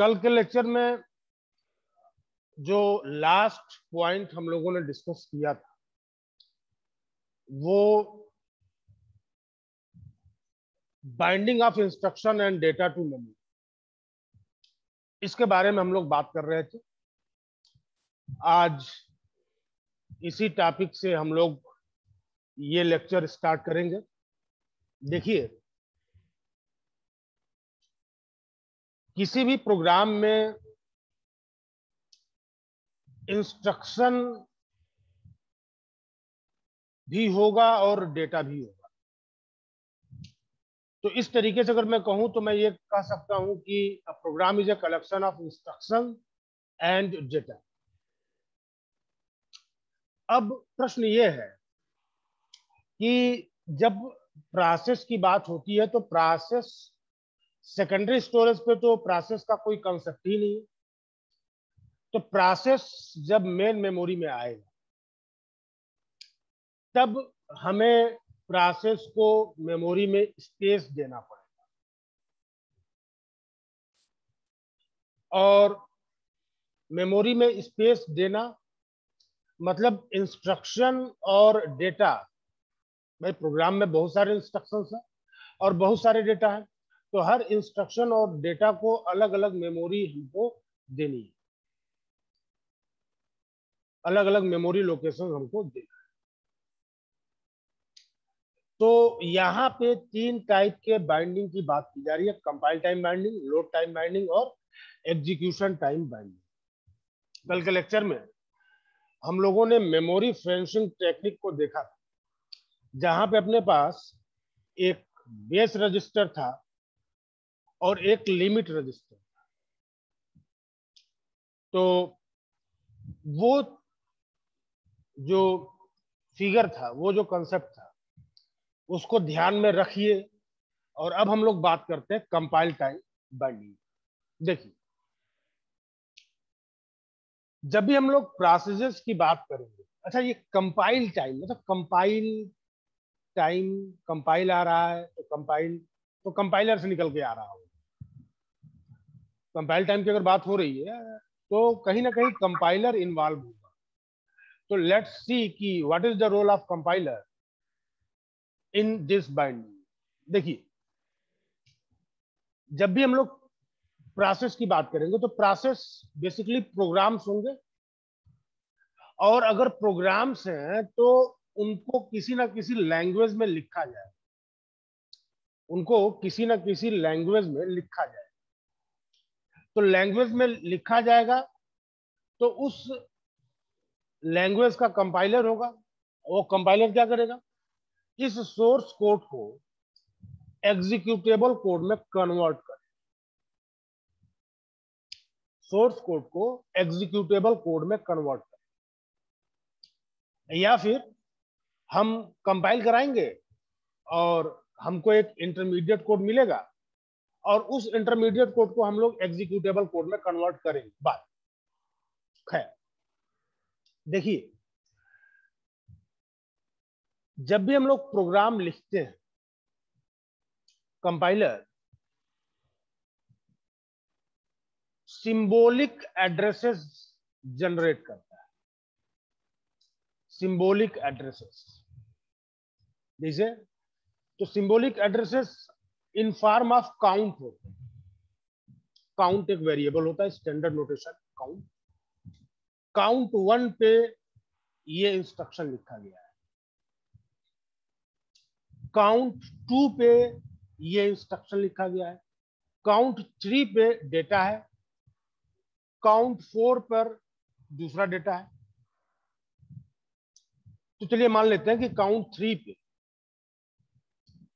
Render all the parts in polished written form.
कल के लेक्चर में जो लास्ट पॉइंट हम लोगों ने डिस्कस किया था वो binding of instruction and data to memory, इसके बारे में हम लोग बात कर रहे थे। आज इसी टॉपिक से हम लोग ये लेक्चर स्टार्ट करेंगे। देखिए, किसी भी प्रोग्राम में इंस्ट्रक्शन भी होगा और डेटा भी होगा। तो इस तरीके से अगर मैं कहूं तो मैं ये कह सकता हूं कि a program is a collection of instruction and data. अब प्रश्न ये है कि जब प्रोसेस की बात होती है तो प्रोसेस सेकेंडरी स्टोरेज पे तो प्रोसेस का कोई कंसेप्ट ही नहीं है। तो प्रोसेस जब मेन मेमोरी में आएगा तब हमें प्रोसेस को मेमोरी में स्पेस देना पड़ेगा, और मेमोरी में स्पेस देना मतलब इंस्ट्रक्शन और डेटा। भाई, प्रोग्राम में बहुत सारे इंस्ट्रक्शंस हैं और बहुत सारे डेटा हैं, तो हर इंस्ट्रक्शन और डेटा को अलग अलग मेमोरी हमको देनी है, अलग अलग मेमोरी लोकेशन हमको देना है। तो यहाँ पे तीन टाइप के बाइंडिंग की बात की जा रही है: compile time binding, load time binding और एग्जीक्यूशन टाइम बाइंडिंग। कल के लेक्चर में हम लोगों ने मेमोरी फ्रेंचिंग टेक्निक को देखा था, जहां पे अपने पास एक बेस रजिस्टर था और एक लिमिट रजिस्टर था। तो वो जो फिगर था, वो जो कंसेप्ट था, उसको ध्यान में रखिए। और अब हम लोग बात करते हैं कंपाइल टाइम बाइंडिंग। देखिए, जब भी हम लोग प्रोसेसेस की बात करेंगे, अच्छा, ये कंपाइल टाइम मतलब कंपाइल टाइम, कंपाइल आ रहा है तो कंपाइल तो कंपाइलर से निकल के आ रहा होगा। कंपाइल टाइम की अगर बात हो रही है तो कहीं ना कहीं कंपाइलर इन्वॉल्व होगा। तो लेट्स सी कि what is the role of compiler in this binding. देखिए, जब भी हम लोग प्रोसेस की बात करेंगे तो प्रोसेस बेसिकली प्रोग्राम्स होंगे, और अगर प्रोग्राम्स हैं तो उनको किसी ना किसी लैंग्वेज में लिखा जाए, उनको किसी ना किसी लैंग्वेज में लिखा जाए। तो लैंग्वेज में लिखा जाएगा तो उस लैंग्वेज का कंपाइलर होगा। वो कंपाइलर क्या करेगा? इस सोर्स कोड को एग्जीक्यूटेबल कोड में कन्वर्ट कर, सोर्स कोड को एग्जीक्यूटेबल कोड में कन्वर्ट कर, या फिर हम कंपाइल कराएंगे और हमको एक इंटरमीडिएट कोड मिलेगा और उस इंटरमीडिएट कोड को हम लोग एग्जीक्यूटेबल कोड में कन्वर्ट करेंगे। बात खैर, देखिए, जब भी हम लोग प्रोग्राम लिखते हैं, कंपाइलर सिंबॉलिक एड्रेसेस जनरेट करता है। सिंबॉलिक एड्रेसेस जैसे, तो symbolic addresses in form of count होते हैं। काउंट एक वेरिएबल होता है, स्टैंडर्ड नोटेशन काउंट। काउंट 1 पे ये इंस्ट्रक्शन लिखा गया है, काउंट 2 पे ये इंस्ट्रक्शन लिखा गया है, काउंट 3 पे डेटा है, काउंट 4 पर दूसरा डेटा है। तो चलिए मान लेते हैं कि काउंट 3 पे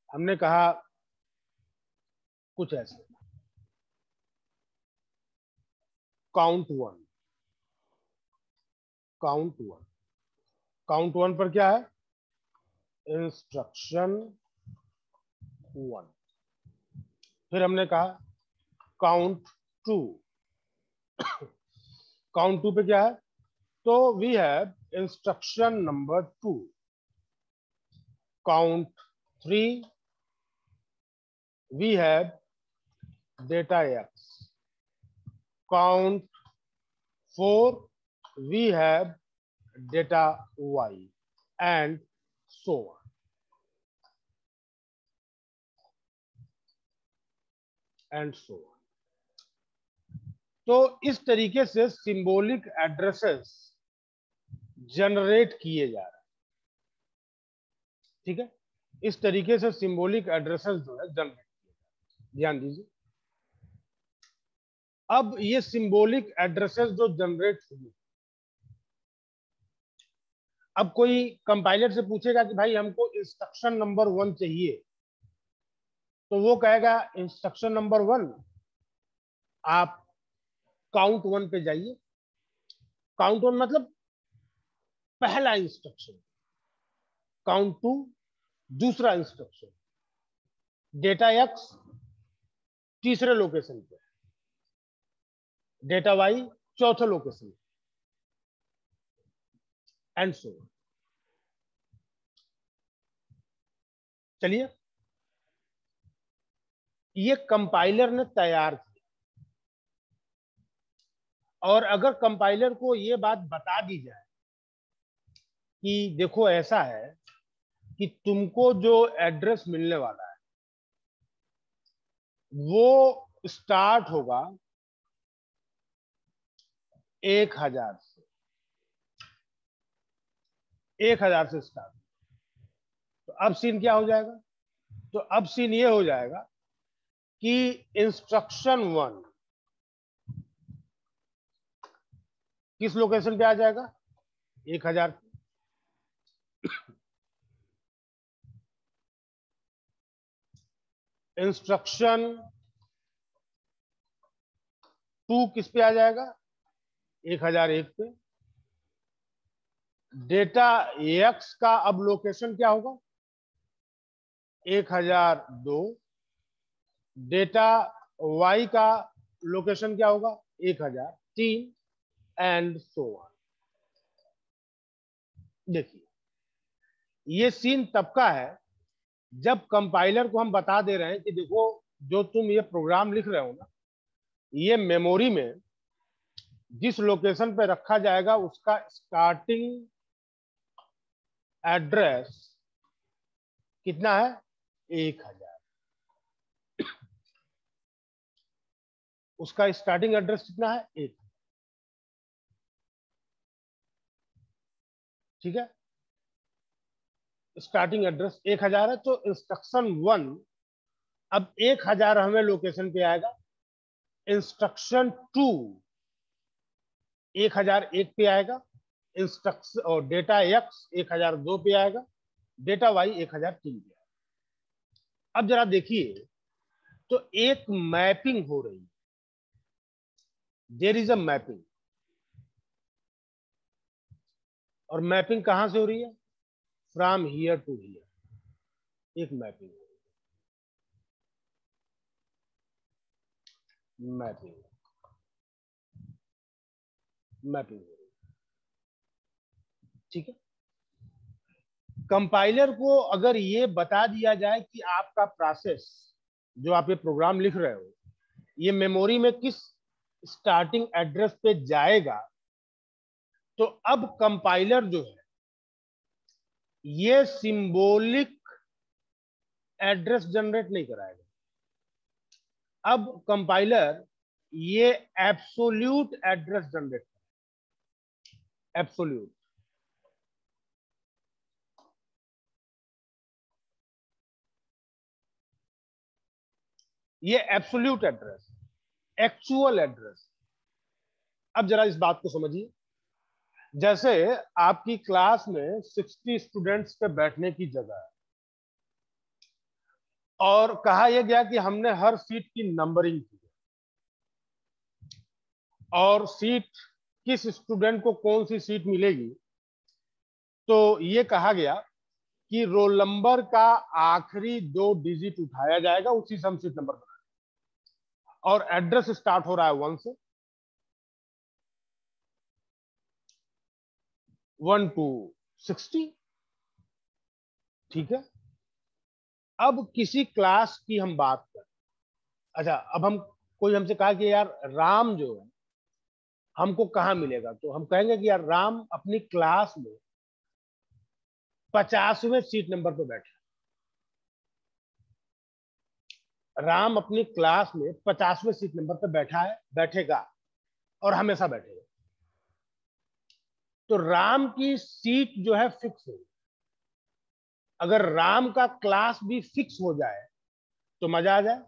हमने कहा कुछ ऐसे, काउंट 1, काउंट 1, काउंट 1 पर क्या है? इंस्ट्रक्शन 1। फिर हमने कहा काउंट 2, काउंट 2 पे क्या है? तो we have instruction number 2। Count 3 we have data x। count 4, we have data y, and so on. And so on. तो इस तरीके से सिंबॉलिक एड्रेसेस जनरेट किए जा रहे हैं। ठीक है, इस तरीके से सिंबॉलिक एड्रेसेस जो है जनरेट किए जा रहे हैं। ध्यान दीजिए, अब ये सिंबॉलिक एड्रेसेस जो जनरेट हुए, अब कोई कंपाइलर से पूछेगा कि भाई हमको इंस्ट्रक्शन नंबर 1 चाहिए, तो वो कहेगा इंस्ट्रक्शन नंबर 1 आप काउंट 1 पे जाइए। काउंट 1 मतलब पहला इंस्ट्रक्शन, काउंट 2 दूसरा इंस्ट्रक्शन, डेटा एक्स तीसरे लोकेशन पे, डेटा वाई चौथे लोकेशन पे, एंड सो। चलिए, ये कंपाइलर ने तैयार किया, और अगर कंपाइलर को ये बात बता दी जाए कि देखो ऐसा है कि तुमको जो एड्रेस मिलने वाला है वो स्टार्ट होगा 1000 से, 1000 से स्टार्ट। तो अब सीन क्या हो जाएगा? तो अब सीन ये हो जाएगा कि इंस्ट्रक्शन 1 किस लोकेशन पे आ जाएगा? 1000 पे। इंस्ट्रक्शन 2 किस पे आ जाएगा? 1001 पे। डेटा एक्स का अब लोकेशन क्या होगा? 1002। डेटा वाई का लोकेशन क्या होगा? 1003, एंड सो ऑन। देखिए, ये सीन तब का है जब कंपाइलर को हम बता दे रहे हैं कि देखो जो तुम ये प्रोग्राम लिख रहे हो ना, ये मेमोरी में जिस लोकेशन पे रखा जाएगा उसका स्टार्टिंग एड्रेस कितना है? 1000। उसका स्टार्टिंग एड्रेस कितना है? 1। ठीक है, स्टार्टिंग एड्रेस 1000 है, तो इंस्ट्रक्शन 1 अब 1000 हमें लोकेशन पे आएगा। इंस्ट्रक्शन 2 1001 पे आएगा। इंस्ट्रक्शन और डेटा एक्स 1002 पे आएगा। डेटा वाई 1003 पे आएगा। अब जरा देखिए, तो एक मैपिंग हो रही है, देयर इज अ मैपिंग। और मैपिंग कहां से हो रही है? From here to here. एक मैपिंग हो रही है, मैपिंग मैपिंग हो रही है। ठीक है, कंपाइलर को अगर ये बता दिया जाए कि आपका प्रोसेस जो आप ये प्रोग्राम लिख रहे हो ये मेमोरी में किस स्टार्टिंग एड्रेस पे जाएगा, तो अब कंपाइलर जो है ये सिंबॉलिक एड्रेस जनरेट नहीं कराएगा। अब कंपाइलर ये एब्सोल्यूट एड्रेस जनरेट करेगा। एब्सोल्यूट, ये एब्सोल्यूट एड्रेस, एक्चुअल एड्रेस। अब जरा इस बात को समझिए, जैसे आपकी क्लास में 60 स्टूडेंट्स के बैठने की जगह है और कहा यह गया कि हमने हर सीट की नंबरिंग की और सीट किस स्टूडेंट को कौन सी सीट मिलेगी, तो ये कहा गया कि रोल नंबर का आखिरी 2 डिजिट उठाया जाएगा, उसी से हम सीट नंबर बनाएंगे। और एड्रेस स्टार्ट हो रहा है 1 से, 1 to 60। ठीक है, अब किसी क्लास की हम बात करें। अच्छा, अब हम कोई हमसे कहा कि यार राम जो है हमको कहाँ मिलेगा? तो हम कहेंगे कि यार राम अपनी क्लास में 50वें सीट नंबर पे बैठा। राम अपनी क्लास में 50वें सीट नंबर पे बैठा है, बैठेगा और हमेशा बैठेगा। तो राम की सीट जो है फिक्स है। अगर राम का क्लास भी फिक्स हो जाए तो मजा आ जाए।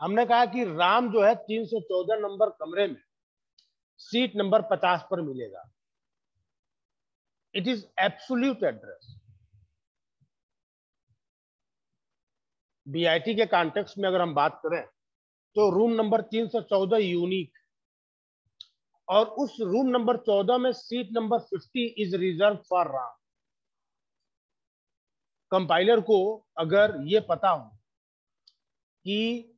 हमने कहा कि राम जो है 314 नंबर कमरे में सीट नंबर 50 पर मिलेगा। It is absolute address. BIT के कॉन्टेक्स्ट में अगर हम बात करें तो रूम नंबर 314 यूनिक, और उस रूम नंबर 14 में seat number 50 is reserve for Ram. Compiler को अगर ये पता हो कि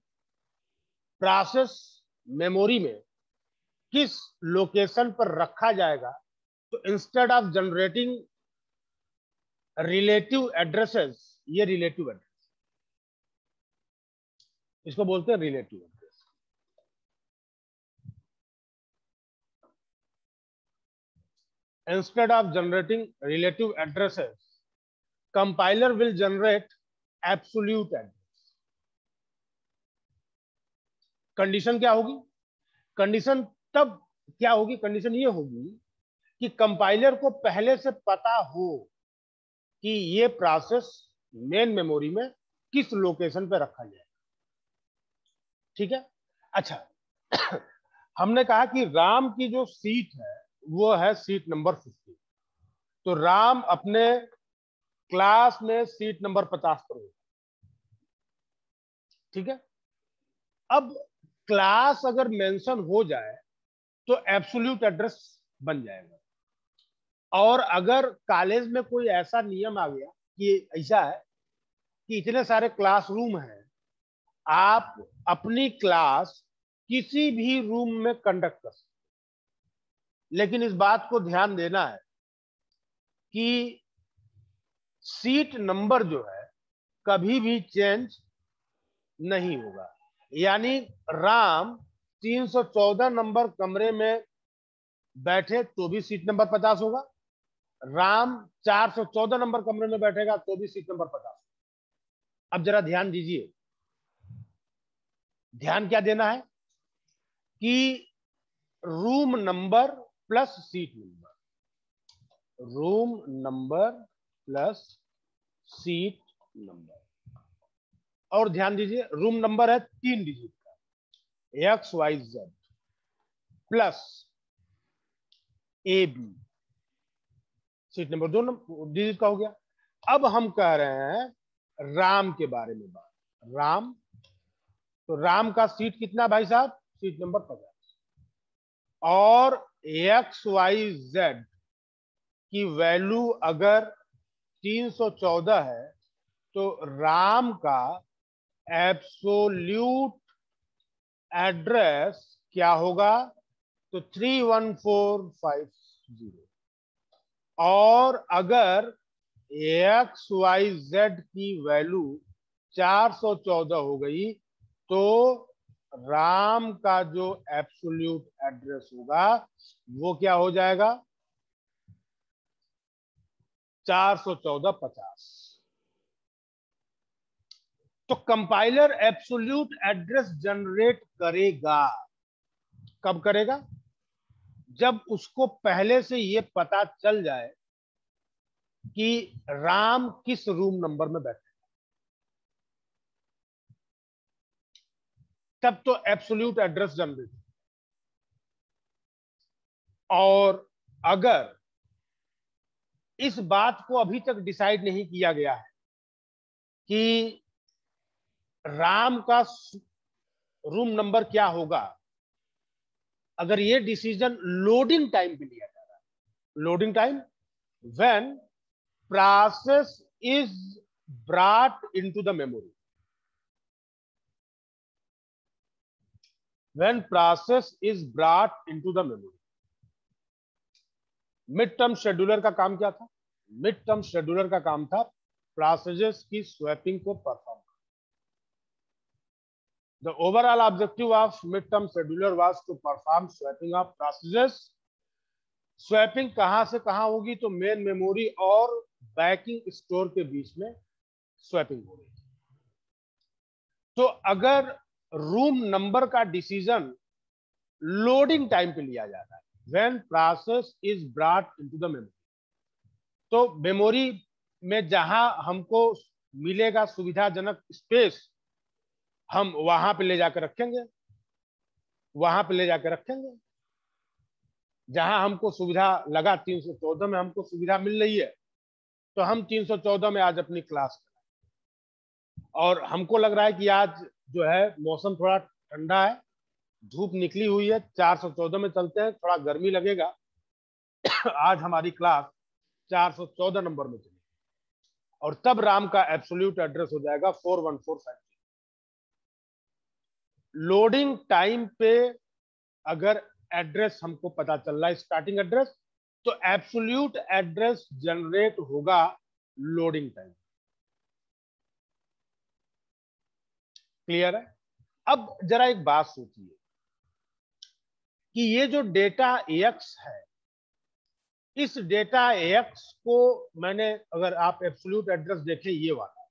प्रोसेस मेमोरी में किस लोकेशन पर रखा जाएगा, तो instead of generating relative addresses, ये रिलेटिव एड्रेस, इसको बोलते हैं relative address. Instead of generating relative addresses, compiler will generate absolute address. Condition क्या होगी? कंडीशन तब क्या होगी? कंडीशन ये होगी कि कंपाइलर को पहले से पता हो कि ये प्रोसेस मेन मेमोरी में किस लोकेशन पे रखा जाए। ठीक है। अच्छा, हमने कहा कि राम की जो सीट है वो है सीट नंबर 50। तो राम अपने क्लास में सीट नंबर 50 पर होगा। ठीक है। अब क्लास अगर मेंशन हो जाए तो एब्सोल्यूट एड्रेस बन जाएगा। और अगर कॉलेज में कोई ऐसा नियम आ गया कि ऐसा है कि इतने सारे क्लासरूम हैं, आप अपनी क्लास किसी भी रूम में कंडक्ट कर सकते, लेकिन इस बात को ध्यान देना है कि सीट नंबर जो है कभी भी चेंज नहीं होगा। यानी राम 314 नंबर कमरे में बैठे तो भी सीट नंबर 50 होगा, राम 414 नंबर कमरे में बैठेगा तो भी सीट नंबर 50। अब जरा ध्यान दीजिए। ध्यान क्या देना है कि room number plus seat number, room number plus seat number. और ध्यान दीजिए, रूम नंबर है 3 डिजिट का, XYZ plus AB, seat number 2 digit का हो गया। अब हम कह रहे हैं राम के बारे में बात। राम, तो राम का सीट कितना भाई साहब? Seat number 50। और XYZ की वैल्यू अगर 314 है तो राम का एब्सोल्यूट एड्रेस क्या होगा? तो 31450। और अगर XYZ की वैल्यू 414 हो गई तो राम का जो एब्सोल्यूट एड्रेस होगा वो क्या हो जाएगा? 41450। तो कंपाइलर एब्सोल्यूट एड्रेस जनरेट करेगा। कब करेगा? जब उसको पहले से ये पता चल जाए कि राम किस रूम नंबर में बैठे, तब तो एब्सोल्यूट एड्रेस जनरेट। और अगर इस बात को अभी तक डिसाइड नहीं किया गया है कि राम का रूम नंबर क्या होगा, अगर ये डिसीजन लोडिंग टाइम पे लिया जा रहा है, loading time when process is brought into the memory, when process is brought into the memory. Mid term scheduler का काम क्या था? मिड टर्म शेड्यूलर का काम था प्रोसेसेस की स्वैपिंग को perform. The overall objective of midterm scheduler was to perform swapping of processes. Swapping कहां से कहां होगी? तो मेन मेमोरी और बैकिंग स्टोर के बीच में स्वैपिंग होगी। तो अगर रूम नंबर का डिसीजन लोडिंग टाइम पे लिया जाता है, when process is brought into the memory, तो मेमोरी में जहां हमको मिलेगा सुविधाजनक स्पेस, हम वहां पे ले जाकर रखेंगे, वहां पे ले जाकर रखेंगे। जहां हमको सुविधा लगा 314 में हमको सुविधा मिल रही है, तो हम 314 में आज अपनी क्लास करें। और हमको लग रहा है कि आज जो है मौसम थोड़ा ठंडा है, धूप निकली हुई है, 414 में चलते हैं, थोड़ा गर्मी लगेगा। आज हमारी क्लास 414 नंबर में चलेगी और तब राम का एब्सोल्यूट एड्रेस हो जाएगा 41453। लोडिंग टाइम पे अगर एड्रेस हमको पता चल रहा है स्टार्टिंग एड्रेस, तो एब्सोल्यूट एड्रेस जनरेट होगा लोडिंग टाइम। क्लियर है? अब जरा एक बात सोचिए कि ये जो डेटा एक्स है, इस डेटा एक्स को मैंने, अगर आप एब्सोल्यूट एड्रेस देखें ये वाला,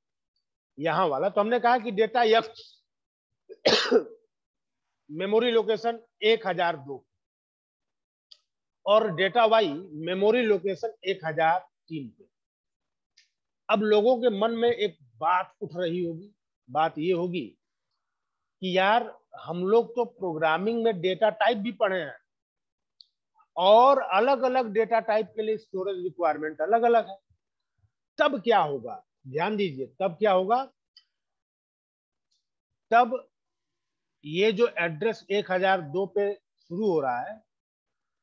यहां वाला, तो हमने कहा कि डेटा एक्स मेमोरी लोकेशन 1002 और डेटा वाई मेमोरी लोकेशन 1003 पे। अब लोगों के मन में एक बात उठ रही होगी, बात ये होगी कि यार हम लोग तो प्रोग्रामिंग में डेटा टाइप भी पढ़े हैं और अलग अलग डेटा टाइप के लिए स्टोरेज रिक्वायरमेंट अलग अलग है, तब क्या होगा? ध्यान दीजिए, तब क्या होगा? तब ये जो एड्रेस 1002 पे शुरू हो रहा है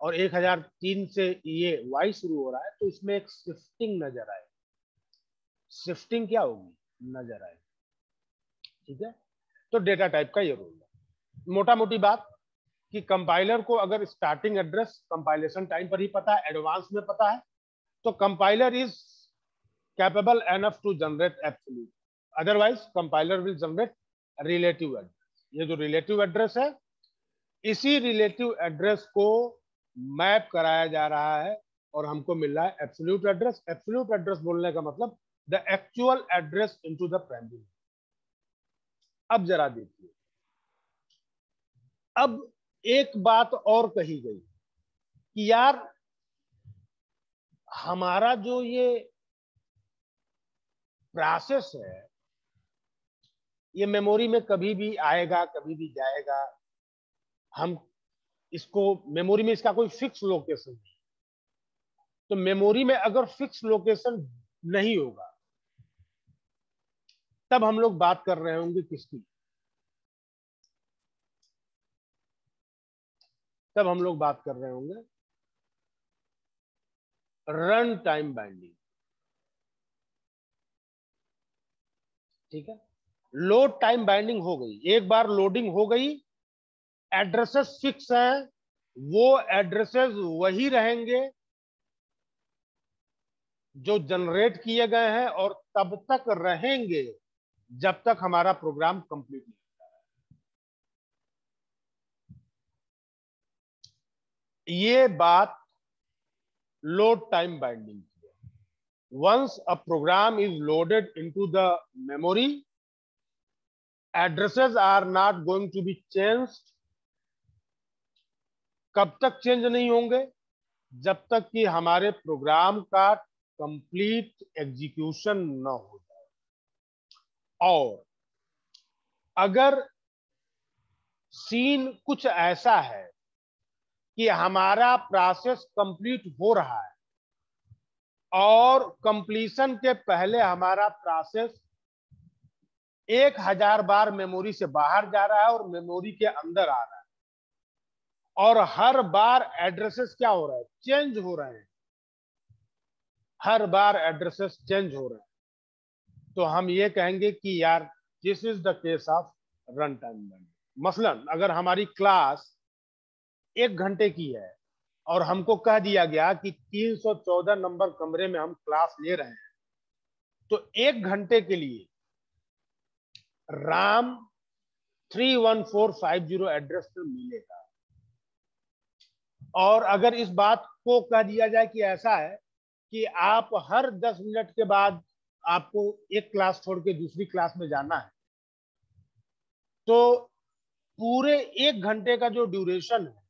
और 1003 से ये वाई शुरू हो रहा है, तो इसमें एक शिफ्टिंग नजर आए। शिफ्टिंग क्या होगी? नजर आए। ठीक है, तो डेटा टाइप का ये रोल है। मोटा मोटी बात कि कंपाइलर को अगर स्टार्टिंग एड्रेस कंपाइलेशन टाइम पर ही पता है, एडवांस में पता है, तो compiler is capable enough to generate absolute, otherwise compiler will generate relative address. ये जो रिलेटिव एड्रेस है, इसी रिलेटिव एड्रेस को मैप कराया जा रहा है और हमको मिल रहा है एब्सोल्यूट एड्रेस। एब्सोल्यूट एड्रेस बोलने का मतलब the actual address into the primary. अब जरा देखिए, अब एक बात और कही गई कि यार हमारा जो ये प्रोसेस है, ये मेमोरी में कभी भी आएगा, कभी भी जाएगा। हम इसको मेमोरी में इसका कोई फिक्स लोकेशन नहीं, तो मेमोरी में अगर फिक्स लोकेशन नहीं होगा, तब हम लोग बात कर रहे होंगे किसकी? तब हम लोग बात कर रहे होंगे रन टाइम बाइंडिंग। ठीक है, लोड टाइम बाइंडिंग हो गई, एक बार लोडिंग हो गई, एड्रेसेस फिक्स हैं, वो एड्रेसेस वही रहेंगे जो जनरेट किए गए हैं और तब तक रहेंगे जब तक हमारा प्रोग्राम कंप्लीट नहीं होता है। ये बात लोड टाइम बाइंडिंग की है। Once a program is loaded into the memory, addresses are not going to be changed. कब तक चेंज नहीं होंगे? जब तक कि हमारे प्रोग्राम का कंप्लीट एग्जीक्यूशन न हो जाए। और अगर सीन कुछ ऐसा है कि हमारा प्रोसेस कंप्लीट हो रहा है और कंप्लीशन के पहले हमारा प्रोसेस 1000 बार मेमोरी से बाहर जा रहा है और मेमोरी के अंदर आ रहा है, और हर बार एड्रेसेस क्या हो रहा है? चेंज हो रहे हैं। हर बार एड्रेसेस चेंज हो रहे हैं, तो हम ये कहेंगे कि यार this is the case of run time binding. मसलन अगर हमारी क्लास 1 घंटे की है और हमको कह दिया गया कि 314 नंबर कमरे में हम क्लास ले रहे हैं, तो 1 घंटे के लिए राम 31450 एड्रेस पे मिलेगा। और अगर इस बात को कह दिया जाए कि ऐसा है कि आप हर 10 मिनट के बाद आपको एक क्लास छोड़ के दूसरी क्लास में जाना है, तो पूरे 1 घंटे का जो ड्यूरेशन है,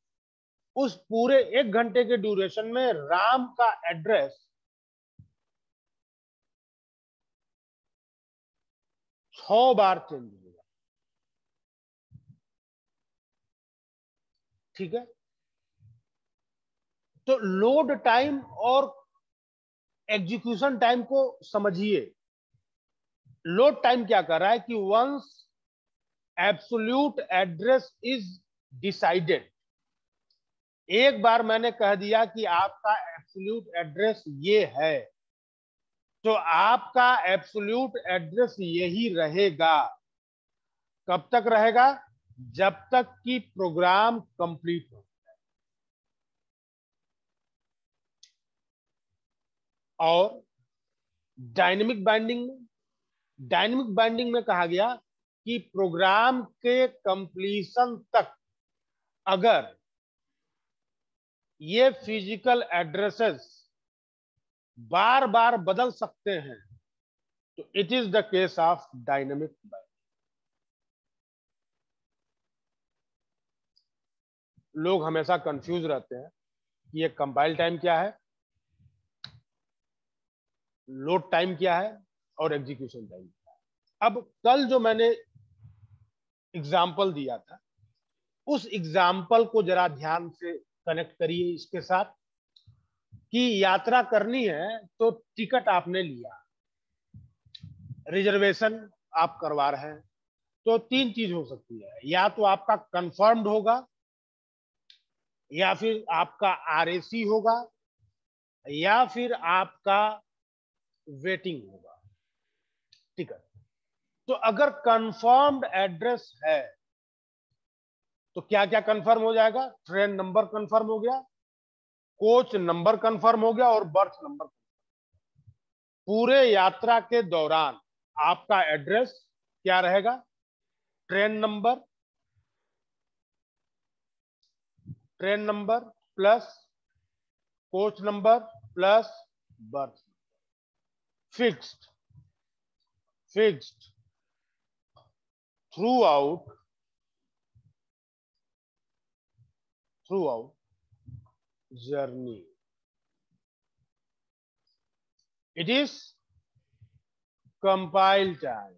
उस पूरे 1 घंटे के ड्यूरेशन में राम का एड्रेस 6 बार चेंज होगा। ठीक है, तो लोड टाइम और एग्जीक्यूशन टाइम को समझिए। लोड टाइम क्या कर रहा है कि once absolute address is decided, एक बार मैंने कह दिया कि आपका एब्सोल्यूट एड्रेस ये है, तो आपका एब्सोल्यूट एड्रेस यही रहेगा। कब तक रहेगा? जब तक कि प्रोग्राम कंप्लीट हो। और डायनेमिक बाइंडिंग में कहा गया कि प्रोग्राम के कंप्लीशन तक अगर ये फिजिकल एड्रेसेस बार बार बदल सकते हैं तो it is the case of dynamic binding. लोग हमेशा कंफ्यूज रहते हैं कि ये कंपाइल टाइम क्या है, लोड टाइम क्या है और एग्जीक्यूशन टाइम क्या है। अब कल जो मैंने एग्जाम्पल दिया था, उस एग्जाम्पल को जरा ध्यान से कनेक्ट करिए इसके साथ कि यात्रा करनी है तो टिकट आपने लिया, रिजर्वेशन आप करवा रहे हैं, तो तीन चीज हो सकती है। या तो आपका कंफर्म्ड होगा, या फिर आपका आरएसी होगा, या फिर आपका वेटिंग होगा टिकट। तो अगर कंफर्म्ड एड्रेस है तो क्या क्या कंफर्म हो जाएगा? ट्रेन नंबर कंफर्म हो गया, कोच नंबर कंफर्म हो गया और बर्थ नंबर। पूरे यात्रा के दौरान आपका एड्रेस क्या रहेगा? Train number plus coach number plus birth. Fixed fixed through out journey. It is compile time.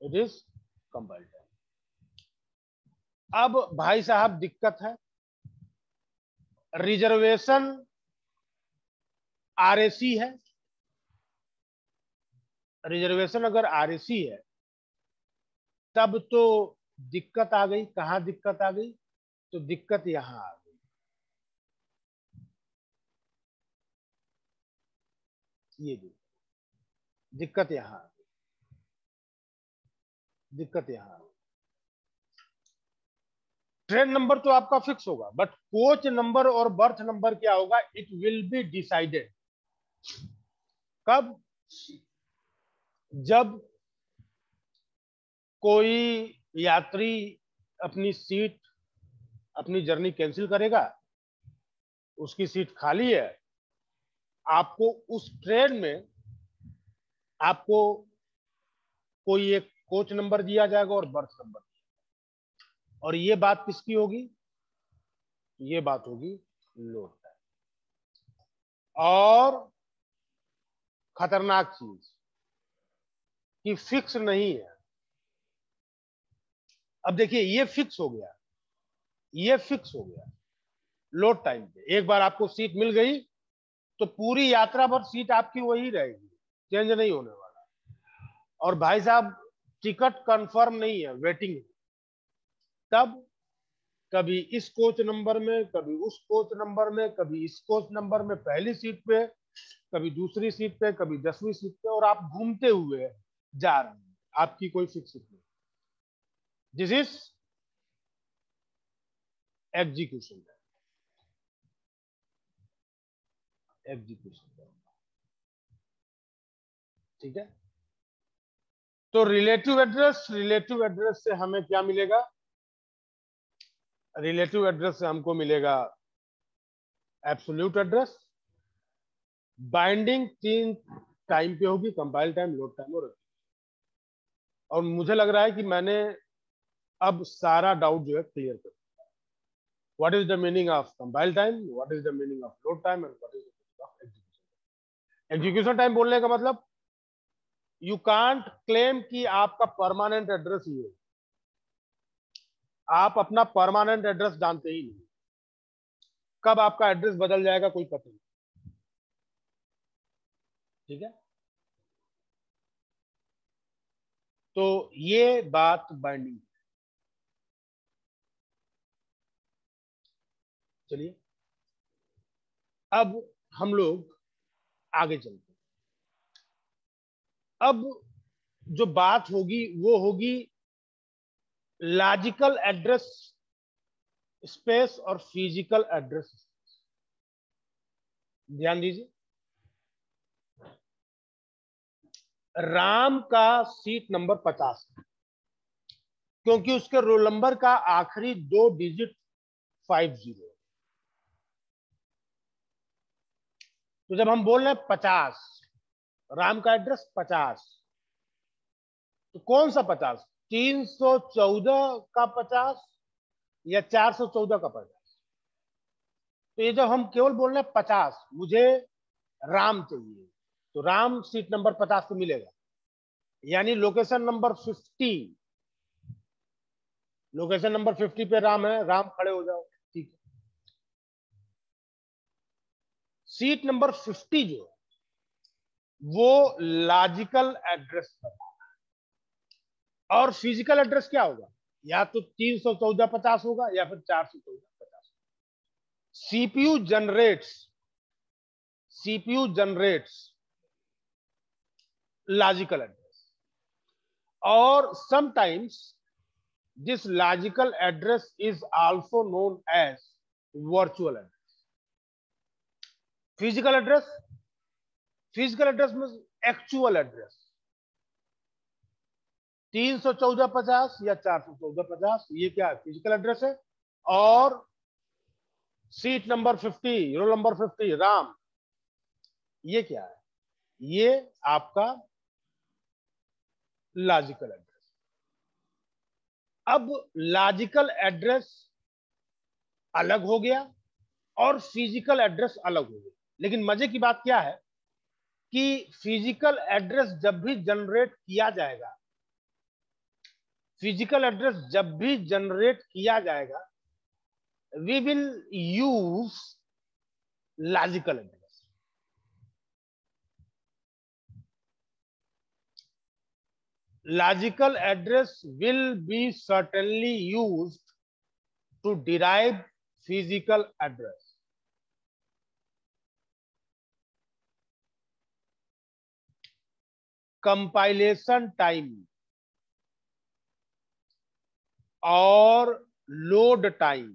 It is compile time. अब भाई साहब दिक्कत है, रिजर्वेशन आरएसी है। रिजर्वेशन अगर आरएसी है तब तो दिक्कत आ गई। कहां दिक्कत आ गई? तो दिक्कत यहां आ गई, ये दिक्कत यहां, दिक्कत यहां। ट्रेन नंबर तो आपका फिक्स होगा, बट कोच नंबर और बर्थ नंबर क्या होगा? It will be decided. कब? जब कोई यात्री अपनी सीट, अपनी जर्नी कैंसिल करेगा, उसकी सीट खाली है, आपको उस ट्रेन में आपको कोई एक कोच नंबर दिया जाएगा और बर्थ नंबर। और ये बात किसकी होगी? ये बात होगी लोड टाइम। और खतरनाक चीज कि फिक्स नहीं है। अब देखिए, ये फिक्स हो गया, ये फिक्स हो गया लोड टाइम पे। एक बार आपको सीट मिल गई तो पूरी यात्रा भर सीट आपकी वही रहेगी, चेंज नहीं होने वाला। और भाई साहब टिकट कंफर्म नहीं है, वेटिंग है। तब कभी इस कोच नंबर में, कभी उस कोच नंबर में, कभी इस कोच नंबर में पहली सीट पे, कभी दूसरी सीट पे, कभी 10वीं सीट पे, और आप घूमते हुए जा रहे हैं, आपकी कोई फिक्स सीट नहीं। This is execution. एग्जीक्यूशन, ठीक है। तो रिलेटिव एड्रेस से हमें क्या मिलेगा? रिलेटिव एड्रेस से हमको मिलेगा एब्सोल्यूट एड्रेस। बाइंडिंग 3 टाइम पे होगी, कंपाइल टाइम, लोड टाइम और मुझे लग रहा है कि मैंने अब सारा डाउट जो है क्लियर कर दिया। What is the meaning of compile time, what is the meaning of load time and what is the meaning of execution. Execution time बोलने का मतलब यू कांट क्लेम कि आपका परमानेंट एड्रेस ही है। आप अपना परमानेंट एड्रेस जानते ही नहीं, कब आपका एड्रेस बदल जाएगा कोई पता नहीं। ठीक है, तो ये बात बाइंडिंग। चलिए अब हम लोग आगे चलते हैं। अब जो बात होगी वो होगी लॉजिकल एड्रेस स्पेस और फिजिकल एड्रेस स्पेस। ध्यान दीजिए, राम का सीट नंबर 50 क्योंकि उसके रोल नंबर का आखिरी 2 डिजिट 50। तो जब हम बोल रहे हैं 50, राम का एड्रेस 50, तो कौन सा 50? 314 का 50 या 414 का 50? तो ये जब हम केवल बोल रहे हैं 50, मुझे राम चाहिए, तो राम सीट नंबर 50 पे मिलेगा। यानी लोकेशन नंबर 50, लोकेशन नंबर 50 पे राम है, राम खड़े हो जाओ। ठीक है, सीट नंबर 50 जो वो लॉजिकल एड्रेस बताता है। और फिजिकल एड्रेस क्या होगा? या तो 314 50 होगा या फिर 414 50। सीपीयू जनरेट्स लॉजिकल एड्रेस, और sometimes this logical address is also known as virtual address. Physical address means actual address। 314 50 या 414 50 ये क्या है? फिजिकल एड्रेस है। और seat number 50, roll number 50 Ram, ये क्या है? ये आपका लॉजिकल एड्रेस। अब लॉजिकल एड्रेस अलग हो गया और फिजिकल एड्रेस अलग हो गया, लेकिन मजे की बात क्या है कि फिजिकल एड्रेस जब भी जनरेट किया जाएगा, we will use logical address. Logical address will be certainly used to derive physical address. Compilation time और लोड टाइम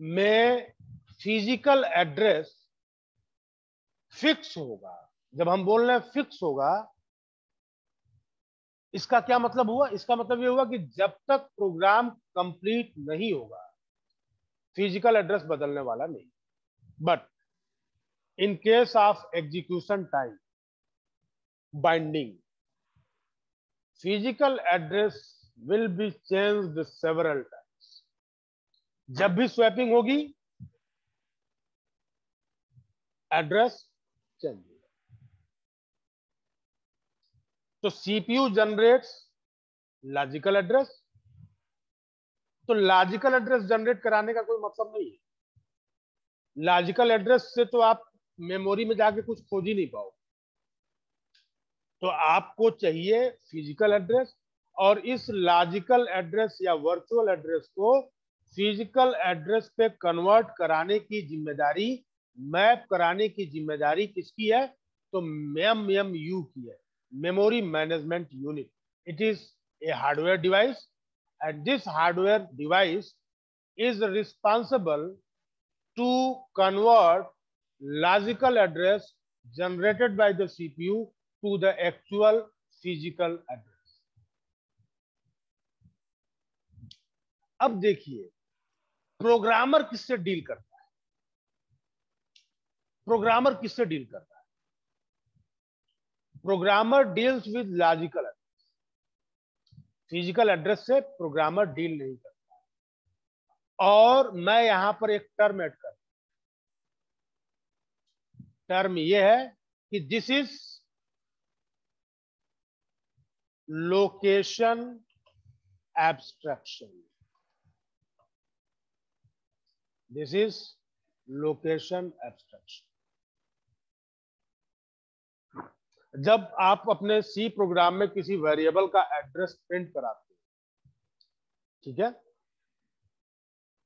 में फिजिकल एड्रेस फिक्स होगा। जब हम बोल रहे हैं फिक्स होगा, इसका क्या मतलब हुआ? इसका मतलब ये हुआ कि जब तक प्रोग्राम कंप्लीट नहीं होगा फिजिकल एड्रेस बदलने वाला नहीं। But in case of execution time binding, physical address will be changed several times. जब भी स्वैपिंग होगी एड्रेस चेंज होगा। तो सीपीयू जनरेट्स लॉजिकल एड्रेस। तो लॉजिकल एड्रेस जनरेट कराने का कोई मतलब नहीं है। लॉजिकल एड्रेस से तो आप मेमोरी में जाके कुछ खोज ही नहीं पाओ। तो आपको चाहिए फिजिकल एड्रेस, और इस लॉजिकल एड्रेस या वर्चुअल एड्रेस को फिजिकल एड्रेस पे कन्वर्ट कराने की जिम्मेदारी, मैप कराने की जिम्मेदारी किसकी है? तो MMU की है, memory management unit. It is a hardware device and this hardware device is responsible to convert logical address generated by the CPU to the actual physical address. अब देखिए प्रोग्रामर किससे डील करता है, प्रोग्रामर किससे deal करता है? Programmer deals with logical address, physical address से programmer deal नहीं करता। और मैं यहां पर एक टर्म ऐड कर, टर्म यह है कि this is location abstraction, this is location abstraction. जब आप अपने सी प्रोग्राम में किसी वेरिएबल का एड्रेस प्रिंट कराते हैं, ठीक है,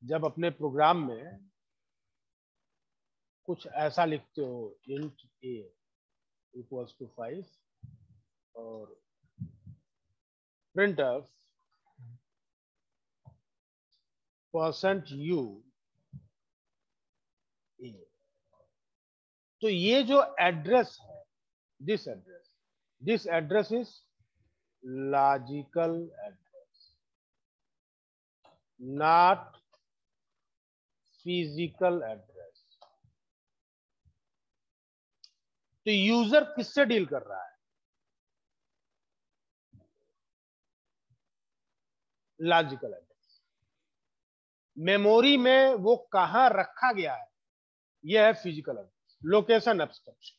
जब अपने प्रोग्राम में कुछ ऐसा लिखते हो int a equals to 5 और printf %u a, तो ये जो एड्रेस है, this address is logical address, not physical address। तो यूजर किससे डील कर रहा है? Logical address. मेमोरी में वो कहां रखा गया है, यह है फिजिकल एड्रेस, लोकेशन एब्स्ट्रैक्शन।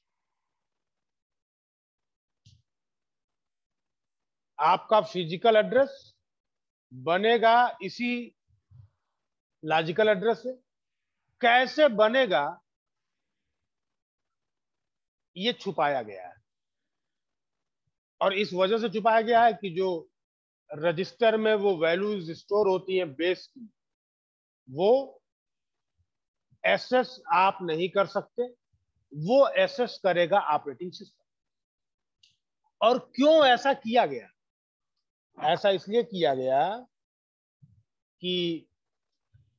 आपका फिजिकल एड्रेस बनेगा इसी लॉजिकल एड्रेस से। कैसे बनेगा ये छुपाया गया है, और इस वजह से छुपाया गया है कि जो रजिस्टर में वो वैल्यूज स्टोर होती हैं बेस की, वो एक्सेस आप नहीं कर सकते, वो एक्सेस करेगा ऑपरेटिंग सिस्टम। और क्यों ऐसा किया गया? ऐसा इसलिए किया गया कि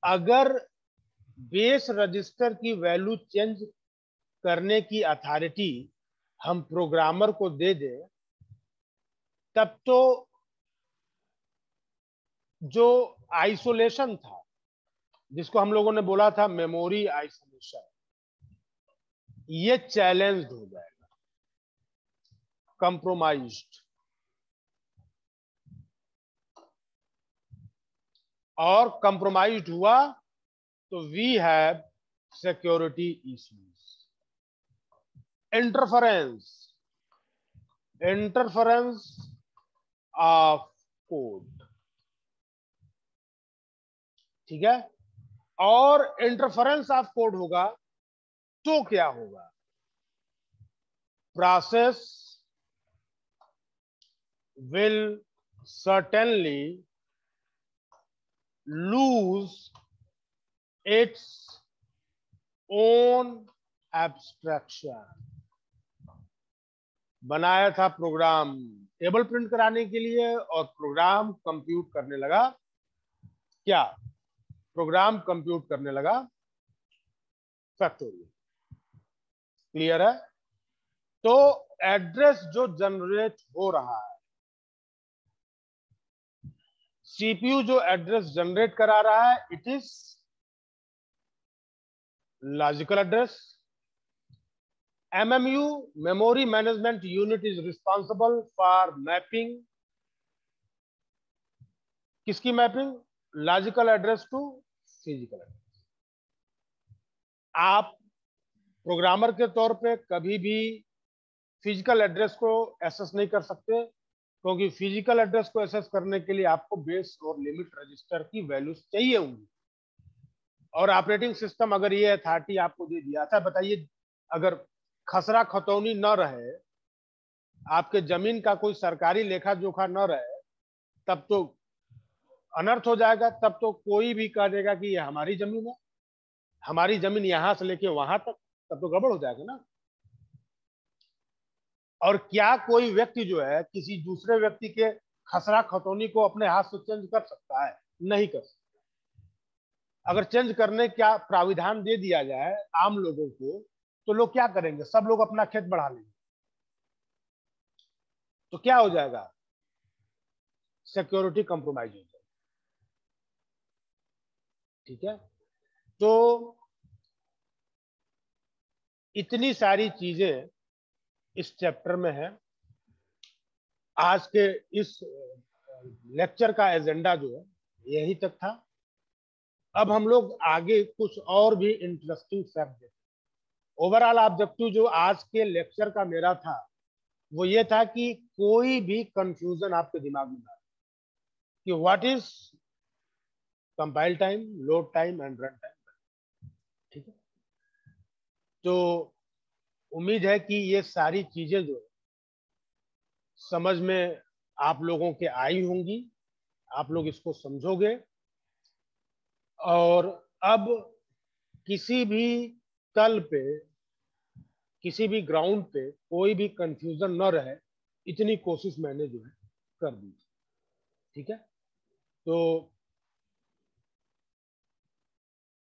अगर बेस रजिस्टर की वैल्यू चेंज करने की अथॉरिटी हम प्रोग्रामर को दे दें, तब तो जो आइसोलेशन था, जिसको हम लोगों ने बोला था मेमोरी आइसोलेशन, ये चैलेंज्ड हो जाएगा, कंप्रोमाइज्ड। और कंप्रोमाइज्ड हुआ तो we have security issues, interference of code, ठीक है। और इंटरफेरेंस ऑफ कोड होगा तो क्या होगा? Process will certainly lose its own abstraction। बनाया था प्रोग्राम टेबल प्रिंट कराने के लिए, और प्रोग्राम कंप्यूट करने लगा क्या? प्रोग्राम कंप्यूट करने लगा फैक्टोरियल। क्लियर है? तो एड्रेस जो जनरेट हो रहा है, सीपीयू जो एड्रेस जनरेट करा रहा है, it is logical address. MMU, memory management unit, is responsible for mapping, किसकी mapping? Logical address to physical address. आप प्रोग्रामर के तौर पे कभी भी फिजिकल एड्रेस को एक्सेस नहीं कर सकते, क्योंकि फिजिकल एड्रेस को एक्सेस करने के लिए आपको बेस और लिमिट रजिस्टर की वैल्यूज चाहिए होंगी। और ऑपरेटिंग सिस्टम अगर ये अथॉरिटी आपको दे दिया था, बताइए अगर खसरा खतौनी न रहे, आपके जमीन का कोई सरकारी लेखा जोखा न रहे, तब तो अनर्थ हो जाएगा। तब तो कोई भी कह देगा कि ये हमारी जमीन है, हमारी जमीन यहां से लेके वहां तक, तब तो गड़बड़ हो जाएगा ना। और क्या कोई व्यक्ति जो है किसी दूसरे व्यक्ति के खसरा खतौनी को अपने हाथ से चेंज कर सकता है? नहीं कर सकता। अगर चेंज करने का प्राविधान दे दिया जाए आम लोगों को, तो लोग क्या करेंगे, सब लोग अपना खेत बढ़ा लेंगे, तो क्या हो जाएगा, सिक्योरिटी कॉम्प्रोमाइज हो जाएगी। ठीक है, तो इतनी सारी चीजें इस चैप्टर में है। आज के इस लेक्चर का एजेंडा जो है यही तक था। अब हम लोग आगे कुछ और भी इंटरेस्टिंग फैक्ट देखते हैं। ओवरऑल ऑब्जेक्टिव जो आज के लेक्चर का मेरा था वो ये था कि कोई भी कंफ्यूजन आपके दिमाग में ना आए कि what is compile time, load time and run time. ठीक है, तो उम्मीद है कि ये सारी चीजें जो समझ में आप लोगों के आई होंगी, आप लोग इसको समझोगे, और अब किसी भी तल पे, किसी भी ग्राउंड पे कोई भी कंफ्यूजन न रहे, इतनी कोशिश मैंने जो है कर दी। ठीक है, तो